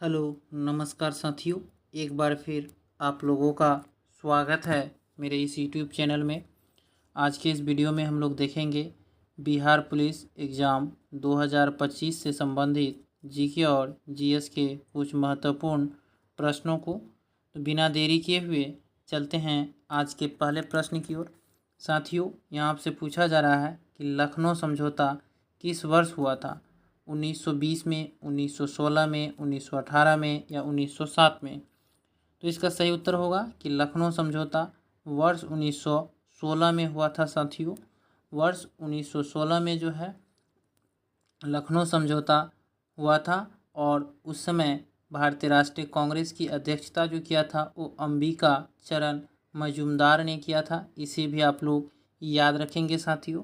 Hello, नमस्कार साथियों। एक बार फिर आप लोगों का स्वागत है मेरे इस यूट्यूब चैनल में। आज के इस वीडियो में हम लोग देखेंगे बिहार पुलिस एग्ज़ाम 2025 से संबंधित जीके और जीएस के कुछ महत्वपूर्ण प्रश्नों को। तो बिना देरी किए हुए चलते हैं आज के पहले प्रश्न की ओर। साथियों, यहाँ आपसे पूछा जा रहा है कि लखनऊ समझौता किस वर्ष हुआ था? 1920 में, 1916 में, 1918 में या 1907 में? तो इसका सही उत्तर होगा कि लखनऊ समझौता वर्ष 1916 में हुआ था साथियों। वर्ष 1916 में जो है लखनऊ समझौता हुआ था और उस समय भारतीय राष्ट्रीय कांग्रेस की अध्यक्षता जो किया था वो अंबिका चरण मजूमदार ने किया था। इसे भी आप लोग याद रखेंगे साथियों।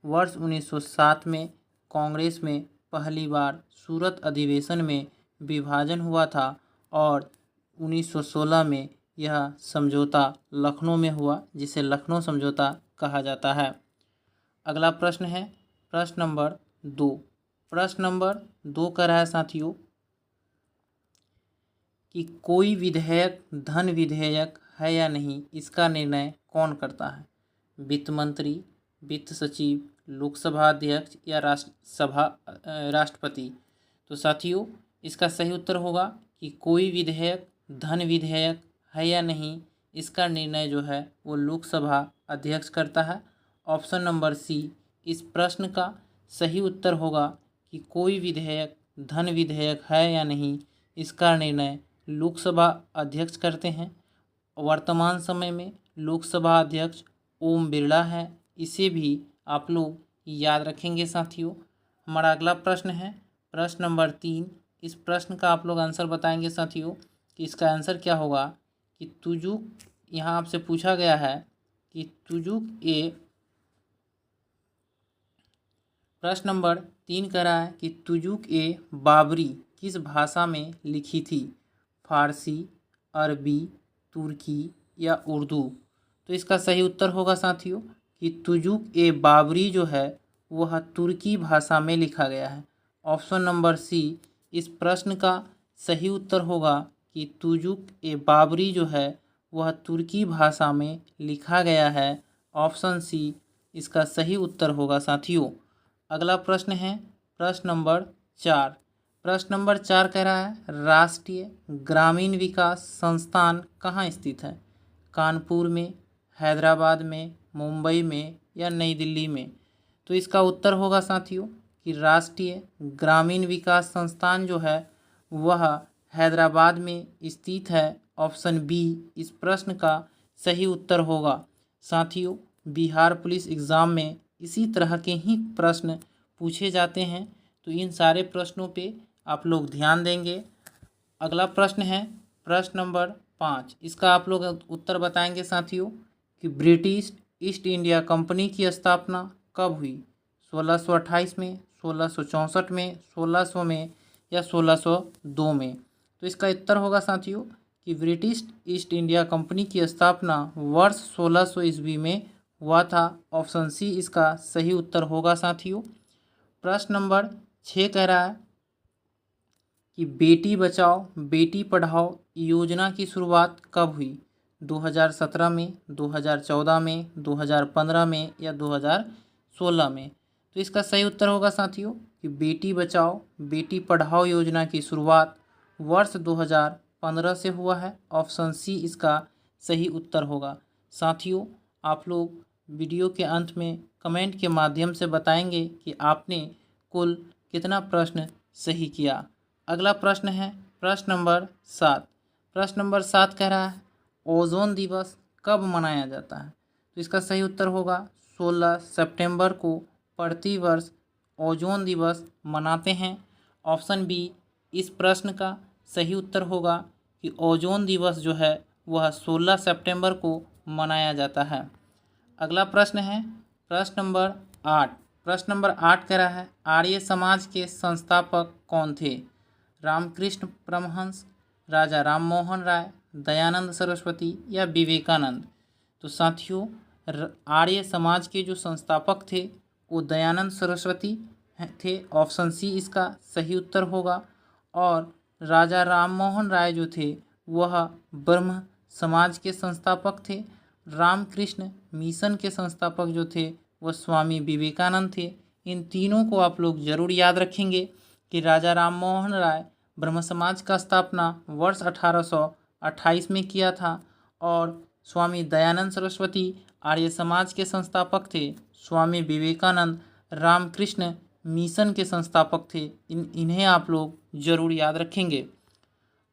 वर्ष 1907 में कांग्रेस में पहली बार सूरत अधिवेशन में विभाजन हुआ था और 1916 में यह समझौता लखनऊ में हुआ, जिसे लखनऊ समझौता कहा जाता है। अगला प्रश्न है प्रश्न नंबर 2। प्रश्न नंबर 2 कह रहा है साथियों कि कोई विधेयक धन विधेयक है या नहीं, इसका निर्णय कौन करता है? वित्त मंत्री, वित्त सचिव, लोकसभा अध्यक्ष या राष्ट्रपति? तो साथियों, इसका सही उत्तर होगा कि कोई विधेयक धन विधेयक है या नहीं, इसका निर्णय जो है वो लोकसभा अध्यक्ष करता है। ऑप्शन नंबर सी इस प्रश्न का सही उत्तर होगा कि कोई विधेयक धन विधेयक है या नहीं, इसका निर्णय लोकसभा अध्यक्ष करते हैं। वर्तमान समय में लोकसभा अध्यक्ष ओम बिरला है। इसे भी आप लोग याद रखेंगे साथियों। हमारा अगला प्रश्न है प्रश्न नंबर 3। इस प्रश्न का आप लोग आंसर बताएंगे साथियों कि इसका आंसर क्या होगा कि तुजुक, यहाँ आपसे पूछा गया है कि तुजुक ए, प्रश्न नंबर 3 कह रहा है कि तुजुक ए बाबरी किस भाषा में लिखी थी? फारसी, अरबी, तुर्की या उर्दू? तो इसका सही उत्तर होगा साथियों कि तुजुक ए बाबरी जो है वह तुर्की भाषा में लिखा गया है। ऑप्शन नंबर सी इस प्रश्न का सही उत्तर होगा कि तुजुक ए बाबरी जो है वह तुर्की भाषा में लिखा गया है। ऑप्शन सी इसका सही उत्तर होगा साथियों। अगला प्रश्न है प्रश्न नंबर 4। प्रश्न नंबर 4 कह रहा है राष्ट्रीय ग्रामीण विकास संस्थान कहाँ स्थित है? कानपुर में, हैदराबाद में, मुंबई में या नई दिल्ली में? तो इसका उत्तर होगा साथियों कि राष्ट्रीय ग्रामीण विकास संस्थान जो है वह हैदराबाद में स्थित है। ऑप्शन बी इस प्रश्न का सही उत्तर होगा साथियों। बिहार पुलिस एग्ज़ाम में इसी तरह के ही प्रश्न पूछे जाते हैं, तो इन सारे प्रश्नों पे आप लोग ध्यान देंगे। अगला प्रश्न है प्रश्न नंबर 5। इसका आप लोग उत्तर बताएंगे साथियों कि ब्रिटिश ईस्ट इंडिया कंपनी की स्थापना कब हुई? 1628 में, 1664 में, 1600 में या 1602 में? तो इसका उत्तर होगा साथियों कि ब्रिटिश ईस्ट इंडिया कंपनी की स्थापना वर्ष 1600 ईस्वी में हुआ था। ऑप्शन सी इसका सही उत्तर होगा साथियों। प्रश्न नंबर 6 कह रहा है कि बेटी बचाओ बेटी पढ़ाओ योजना की शुरुआत कब हुई? 2017 में, 2014 में, 2015 में या 2016 में? तो इसका सही उत्तर होगा साथियों कि बेटी बचाओ बेटी पढ़ाओ योजना की शुरुआत वर्ष 2015 से हुआ है। ऑप्शन सी इसका सही उत्तर होगा साथियों। आप लोग वीडियो के अंत में कमेंट के माध्यम से बताएंगे कि आपने कुल कितना प्रश्न सही किया। अगला प्रश्न है प्रश्न नंबर 7। प्रश्न नंबर 7 कह रहा है ओजोन दिवस कब मनाया जाता है? तो इसका सही उत्तर होगा 16 सितंबर को प्रतिवर्ष ओजोन दिवस मनाते हैं। ऑप्शन बी इस प्रश्न का सही उत्तर होगा कि ओजोन दिवस जो है वह 16 सितंबर को मनाया जाता है। अगला प्रश्न है प्रश्न नंबर 8। प्रश्न नंबर 8 कह रहा है आर्य समाज के संस्थापक कौन थे? रामकृष्ण परमहंस, राजा राम मोहन राय, दयानंद सरस्वती या विवेकानंद? तो साथियों, आर्य समाज के जो संस्थापक थे वो दयानंद सरस्वती थे। ऑप्शन सी इसका सही उत्तर होगा। और राजा राम मोहन राय जो थे वह ब्रह्म समाज के संस्थापक थे। रामकृष्ण मिशन के संस्थापक जो थे वह स्वामी विवेकानंद थे। इन तीनों को आप लोग जरूर याद रखेंगे कि राजा राम मोहन राय ब्रह्म समाज का स्थापना वर्ष 1828 में किया था और स्वामी दयानंद सरस्वती आर्य समाज के संस्थापक थे। स्वामी विवेकानंद रामकृष्ण मिशन के संस्थापक थे। इन्हें आप लोग जरूर याद रखेंगे।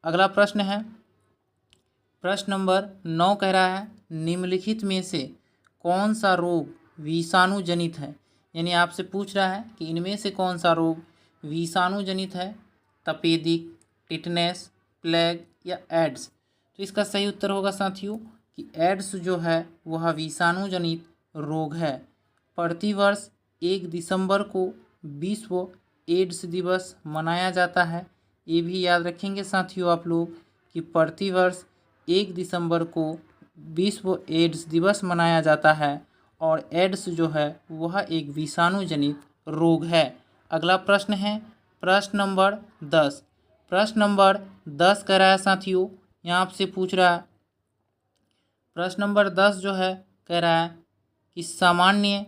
अगला प्रश्न है, प्रश्न नंबर 9 कह रहा है निम्नलिखित में से कौन सा रोग विषाणु जनित है। यानी आपसे पूछ रहा है कि इनमें से कौन सा रोग विषाणु जनित है, तपेदिक, टिटनेस, प्लेग या एड्स। तो इसका सही उत्तर होगा साथियों कि एड्स जो है वह विषाणु जनित रोग है। प्रतिवर्ष 1 दिसंबर को विश्व एड्स दिवस मनाया जाता है। ये भी याद रखेंगे साथियों आप लोग कि प्रतिवर्ष 1 दिसंबर को विश्व एड्स दिवस मनाया जाता है और एड्स जो है वह एक विषाणु जनित रोग है। अगला प्रश्न है प्रश्न नंबर 10। प्रश्न नंबर 10 कह रहा है साथियों, यहाँ आपसे पूछ रहा है प्रश्न नंबर 10 जो है कह रहा है कि सामान्य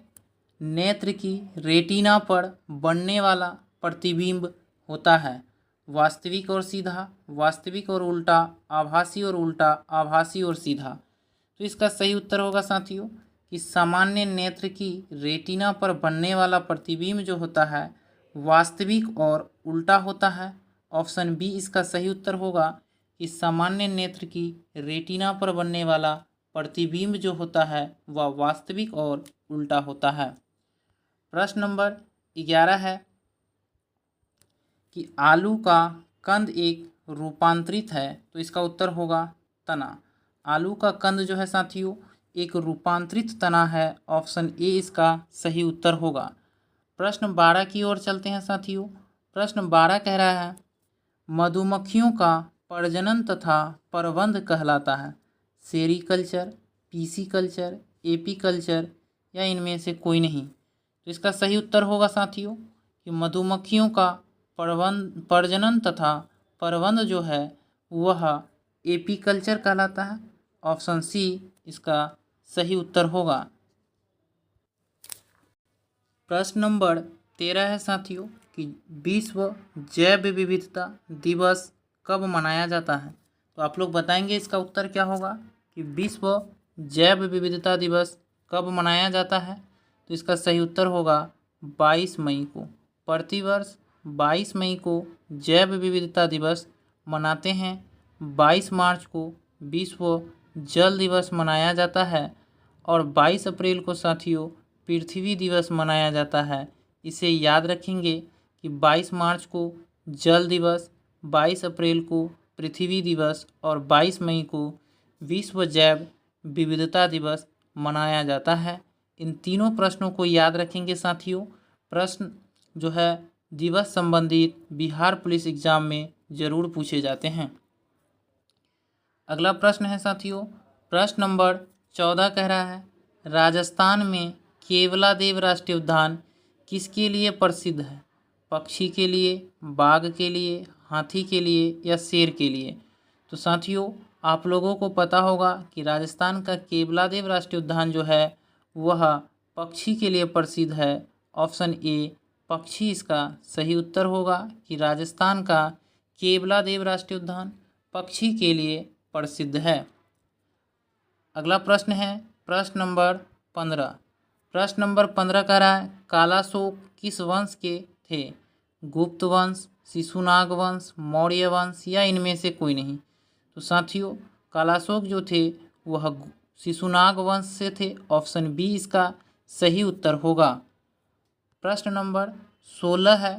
नेत्र की रेटिना पर बनने वाला प्रतिबिंब होता है वास्तविक और सीधा, वास्तविक और उल्टा, आभासी और उल्टा, आभासी और सीधा। तो इसका सही उत्तर होगा साथियों कि सामान्य नेत्र की रेटिना पर बनने वाला प्रतिबिंब जो होता है वास्तविक और उल्टा होता है। ऑप्शन बी इसका सही उत्तर होगा कि सामान्य नेत्र की रेटिना पर बनने वाला प्रतिबिंब जो होता है वह वास्तविक और उल्टा होता है। प्रश्न नंबर 11 है कि आलू का कंद एक रूपांतरित है। तो इसका उत्तर होगा तना। आलू का कंद जो है साथियों एक रूपांतरित तना है। ऑप्शन ए इसका सही उत्तर होगा। प्रश्न 12 की ओर चलते हैं साथियों। प्रश्न 12 कह रहा है मधुमक्खियों का प्रजनन तथा प्रबंध कहलाता है सेरीकल्चर, पीसीकल्चर, एपीकल्चर या इनमें से कोई नहीं। तो इसका सही उत्तर होगा साथियों कि मधुमक्खियों का प्रजनन तथा प्रबंध जो है वह एपीकल्चर कहलाता है। ऑप्शन सी इसका सही उत्तर होगा। प्रश्न नंबर 13 है साथियों कि विश्व जैव विविधता दिवस कब मनाया जाता है। तो आप लोग बताएंगे इसका उत्तर क्या होगा कि विश्व जैव विविधता दिवस कब मनाया जाता है। तो इसका सही उत्तर होगा 22 मई को। प्रतिवर्ष 22 मई को जैव विविधता दिवस मनाते हैं। 22 मार्च को विश्व जल दिवस मनाया जाता है और 22 अप्रैल को साथियों पृथ्वी दिवस मनाया जाता है। इसे याद रखेंगे कि 22 मार्च को जल दिवस, 22 अप्रैल को पृथ्वी दिवस और 22 मई को विश्व जैव विविधता दिवस मनाया जाता है। इन तीनों प्रश्नों को याद रखेंगे साथियों। प्रश्न जो है दिवस संबंधित बिहार पुलिस एग्जाम में ज़रूर पूछे जाते हैं। अगला प्रश्न है साथियों प्रश्न नंबर 14 कह रहा है राजस्थान में केवलादेव राष्ट्रीय उद्यान किसके लिए प्रसिद्ध है। पक्षी के लिए, बाघ के लिए, हाथी के लिए या शेर के लिए। तो साथियों आप लोगों को पता होगा कि राजस्थान का केवलादेव राष्ट्रीय उद्यान जो है वह पक्षी के लिए प्रसिद्ध है। ऑप्शन ए पक्षी इसका सही उत्तर होगा कि राजस्थान का केवलादेव राष्ट्रीय उद्यान पक्षी के लिए प्रसिद्ध है। अगला प्रश्न है प्रश्न नंबर 15। प्रश्न नंबर 15 कह रहा है कालाशोक किस वंश के थे। गुप्त वंश, शिशुनाग वंश, मौर्य वंश या इनमें से कोई नहीं। तो साथियों कालाशोक जो थे वह शिशुनाग वंश से थे। ऑप्शन बी इसका सही उत्तर होगा। प्रश्न नंबर 16 है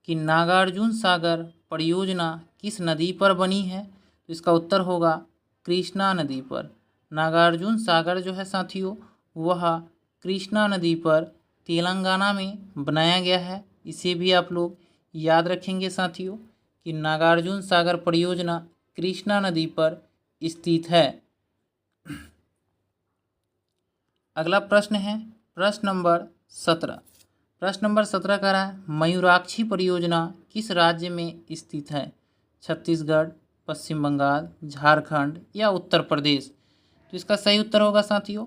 कि नागार्जुन सागर परियोजना किस नदी पर बनी है। तो इसका उत्तर होगा कृष्णा नदी पर। नागार्जुन सागर जो है साथियों वह कृष्णा नदी पर तेलंगाना में बनाया गया है। इसे भी आप लोग याद रखेंगे साथियों कि नागार्जुन सागर परियोजना कृष्णा नदी पर स्थित है। अगला प्रश्न है प्रश्न नंबर 17। प्रश्न नंबर 17 कह रहा है मयूराक्षी परियोजना किस राज्य में स्थित है? छत्तीसगढ़, पश्चिम बंगाल, झारखंड या उत्तर प्रदेश? तो इसका सही उत्तर होगा साथियों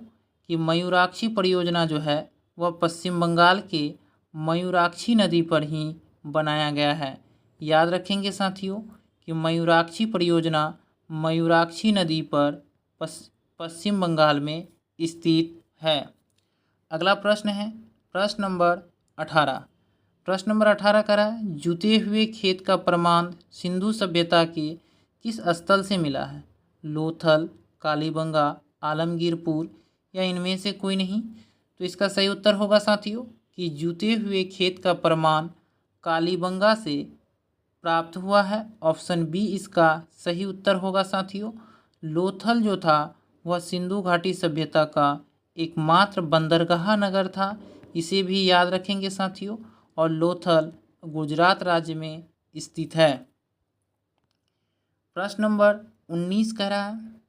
कि मयूराक्षी परियोजना जो है वह पश्चिम बंगाल के मयूराक्षी नदी पर ही बनाया गया है। याद रखेंगे साथियों कि मयूराक्षी परियोजना मयूराक्षी नदी पर पश्चिम बंगाल में स्थित है। अगला प्रश्न है प्रश्न नंबर 18। प्रश्न नंबर 18 का है जुते हुए खेत का प्रमाण सिंधु सभ्यता के किस स्थल से मिला है? लोथल, कालीबंगा, आलमगीरपुर या इनमें से कोई नहीं? तो इसका सही उत्तर होगा साथियों कि जुते हुए खेत का प्रमाण कालीबंगा से प्राप्त हुआ है। ऑप्शन बी इसका सही उत्तर होगा साथियों। लोथल जो था वह सिंधु घाटी सभ्यता का एकमात्र बंदरगाह नगर था, इसे भी याद रखेंगे साथियों। और लोथल गुजरात राज्य में स्थित है। प्रश्न नंबर 19 कह रहा है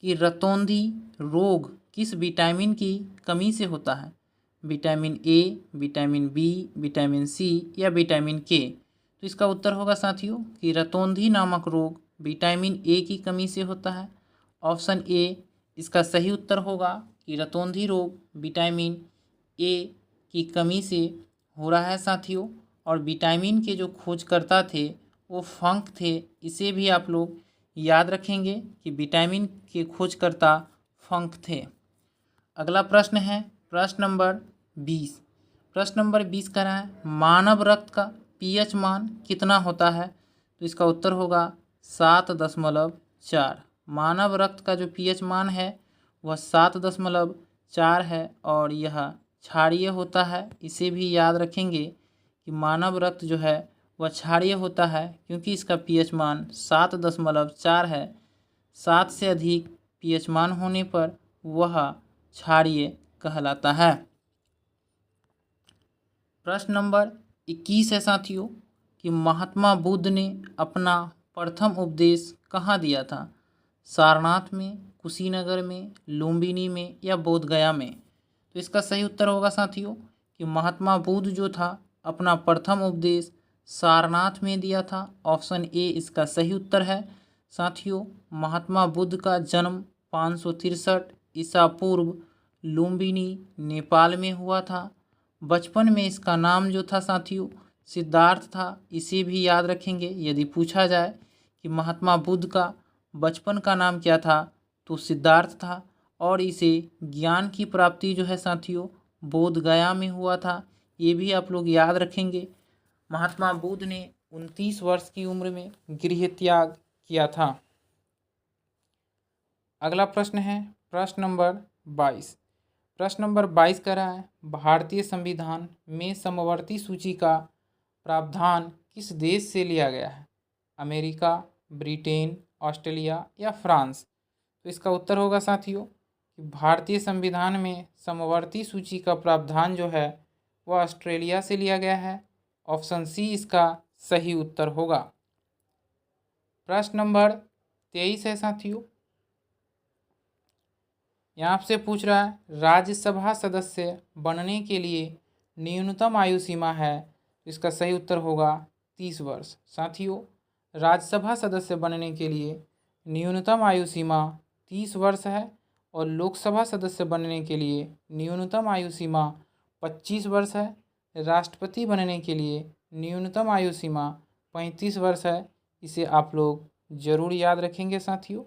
कि रतौंधी रोग किस विटामिन की कमी से होता है? Vitamin A, vitamin B, vitamin C या विटामिन के? तो इसका उत्तर होगा साथियों कि रतौंधी नामक रोग विटामिन ए की कमी से होता है। ऑप्शन ए इसका सही उत्तर होगा कि रतौंधी रोग विटामिन ए की कमी से हो रहा है साथियों। और विटामिन के जो खोजकर्ता थे वो फंक थे, इसे भी आप लोग याद रखेंगे कि विटामिन के खोजकर्ता फंक थे। अगला प्रश्न है प्रश्न नंबर 20। प्रश्न नंबर 20 का है मानव रक्त का पीएच मान कितना होता है? तो इसका उत्तर होगा 7.4। मानव रक्त का जो पीएच मान है वह 7.4 है और यह क्षारीय होता है। इसे भी याद रखेंगे कि मानव रक्त जो है वह क्षारीय होता है क्योंकि इसका पीएच मान 7.4 है। 7 से अधिक पीएच मान होने पर वह क्षारीय कहलाता है। प्रश्न नंबर 21 है साथियों कि महात्मा बुद्ध ने अपना प्रथम उपदेश कहाँ दिया था? सारनाथ में, कुशीनगर में, लुम्बिनी में या बोधगया में? तो इसका सही उत्तर होगा साथियों कि महात्मा बुद्ध जो था अपना प्रथम उपदेश सारनाथ में दिया था। ऑप्शन ए इसका सही उत्तर है साथियों। महात्मा बुद्ध का जन्म 563 ईसा पूर्व लुम्बिनी नेपाल में हुआ था। बचपन में इसका नाम जो था साथियों सिद्धार्थ था। इसे भी याद रखेंगे। यदि पूछा जाए कि महात्मा बुद्ध का बचपन का नाम क्या था तो सिद्धार्थ था। और इसे ज्ञान की प्राप्ति जो है साथियों बोधगया में हुआ था, ये भी आप लोग याद रखेंगे। महात्मा बुद्ध ने 29 वर्ष की उम्र में गृह त्याग किया था। अगला प्रश्न है प्रश्न नंबर 22। प्रश्न नंबर 22 कह रहा है भारतीय संविधान में समवर्ती सूची का प्रावधान किस देश से लिया गया है? अमेरिका, ब्रिटेन, ऑस्ट्रेलिया या फ्रांस? तो इसका उत्तर होगा साथियों कि भारतीय संविधान में समवर्ती सूची का प्रावधान जो है वह ऑस्ट्रेलिया से लिया गया है। ऑप्शन सी इसका सही उत्तर होगा। प्रश्न नंबर 23 है साथियों, यहाँ आपसे पूछ रहा है राज्यसभा सदस्य बनने के लिए न्यूनतम आयु सीमा है। इसका सही उत्तर होगा 30 वर्ष। साथियों राज्यसभा सदस्य बनने के लिए न्यूनतम आयु सीमा 30 वर्ष है और लोकसभा सदस्य बनने के लिए न्यूनतम आयु सीमा 25 वर्ष है। राष्ट्रपति बनने के लिए न्यूनतम आयु सीमा 35 वर्ष है। इसे आप लोग जरूर याद रखेंगे साथियों।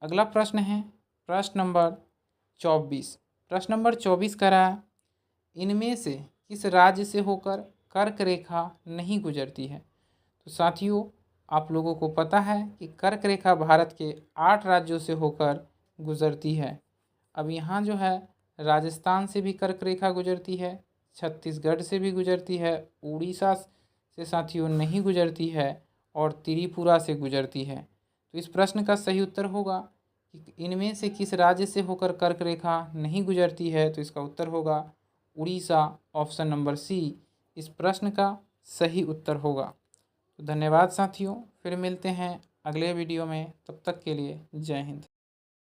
अगला प्रश्न है प्रश्न नंबर 24। प्रश्न नंबर 24 कह रहा है इनमें से किस राज्य से होकर कर्क रेखा नहीं गुजरती है? तो साथियों आप लोगों को पता है कि कर्क रेखा भारत के 8 राज्यों से होकर गुजरती है। अब यहाँ जो है राजस्थान से भी कर्क रेखा गुजरती है, छत्तीसगढ़ से भी गुजरती है, उड़ीसा से साथियों नहीं गुजरती है और त्रिपुरा से गुजरती है। तो इस प्रश्न का सही उत्तर होगा कि इनमें से किस राज्य से होकर कर्क रेखा नहीं गुजरती है? तो इसका उत्तर होगा उड़ीसा। ऑप्शन नंबर सी इस प्रश्न का सही उत्तर होगा। तो धन्यवाद साथियों, फिर मिलते हैं अगले वीडियो में। तब तक के लिए जय हिंद।